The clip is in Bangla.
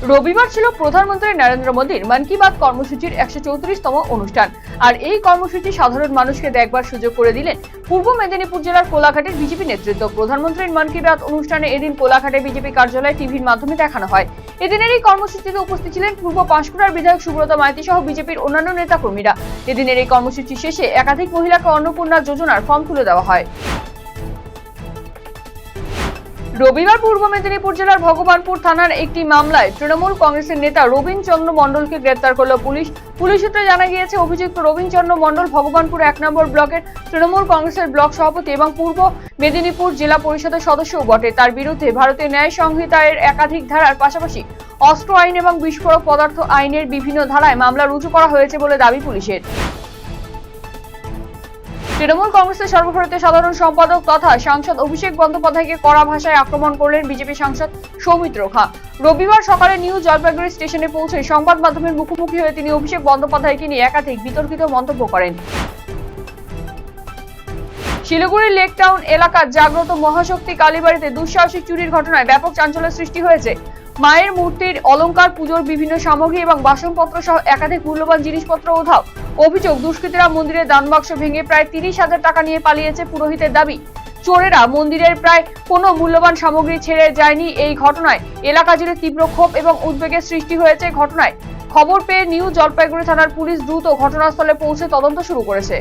রবিবার ছিল প্রধানমন্ত্রী নরেন্দ্র মোদীর মন কি বাত কর্মসূচির 134তম অনুষ্ঠান। আর এই কর্মসূচি সাধারণ মানুষকে দেখবার সুযোগ করে দিলেন পূর্ব মেদিনীপুর জেলার কোলাঘাটের বিজেপি নেতৃত্ব। প্রধানমন্ত্রীর মন কি বাত অনুষ্ঠানে এদিন কোলাঘাটে বিজেপি কার্যালয়ে টিভির মাধ্যমে দেখানো হয়। এদিনের এই কর্মসূচিতে উপস্থিত ছিলেন পূর্ব পাঁশকুড়ার বিধায়ক সুব্রত মাইতি সহ বিজেপির অন্যান্য নেতাকর্মীরা। এদিনের এই কর্মসূচি শেষে একাধিক মহিলাকে অন্নপূর্ণা যোজনার ফর্ম তুলে দেওয়া হয়। রবিবার পূর্ব মেদিনীপুর জেলার ভগবানপুর থানার একটি মামলায় তৃণমূল কংগ্রেসের নেতা রবীন চন্দ্র মণ্ডলকে গ্রেপ্তার করল পুলিশ। পুলিশ সূত্রে জানা গিয়েছে, অভিযুক্ত রবীন চন্দ্র মণ্ডল ভগবানপুর 1 নম্বর ব্লকের তৃণমূল কংগ্রেসের ব্লক সভাপতি এবং পূর্ব মেদিনীপুর জেলা পরিষদের সদস্যও বটে। তার বিরুদ্ধে ভারতীয় ন্যায় সংহিতার একাধিক ধারার পাশাপাশি অস্ত্র আইন এবং বিস্ফোরক পদার্থ আইনের বিভিন্ন ধারায় মামলা রুজু করা হয়েছে বলে দাবি পুলিশের। তৃণমূল কংগ্রেসের সর্বভারতীয় সাধারণ সম্পাদক তথা সাংসদ অভিষেক বন্দ্যোপাধ্যায়কে কড়া ভাষায় আক্রমণ করলেন বিজেপি সাংসদ সৌমিত্র খাঁ। রবিবার সকালে নিউ জলপাইগুড়ি স্টেশনে পৌঁছে সংবাদ মাধ্যমের মুখোমুখি হয়ে তিনি অভিষেক বন্দ্যোপাধ্যায়কে নিয়ে একাধিক বিতর্কিত মন্তব্য করেন। শিলিগুড়ির লেক টাউন এলাকার জাগ্রত মহাশক্তি কালীবাড়িতে দুঃসাহসিক চুরির ঘটনায় ব্যাপক চাঞ্চল্যের সৃষ্টি হয়েছে। মায়ের মূর্তির অলংকার, পুজোর বিভিন্ন সামগ্রী এবং বাসনপত্র সহ একাধিক মূল্যবান জিনিসপত্র উধাও। অভিযোগ, দুষ্কৃতীরা মন্দিরের দানবাক্স ভেঙে প্রায় 30,000 টাকা নিয়ে পালিয়েছে। পুরোহিতের দাবি, চোরেরা মন্দিরের প্রায় কোনো মূল্যবান সামগ্রী ছেড়ে যায়নি। এই ঘটনায় এলাকা জুড়ে তীব্র ক্ষোভ এবং উদ্বেগের সৃষ্টি হয়েছে। ঘটনায় খবর পেয়ে নিউ জলপাইগুড়ি থানার পুলিশ দ্রুত ঘটনাস্থলে পৌঁছে তদন্ত শুরু করেছে।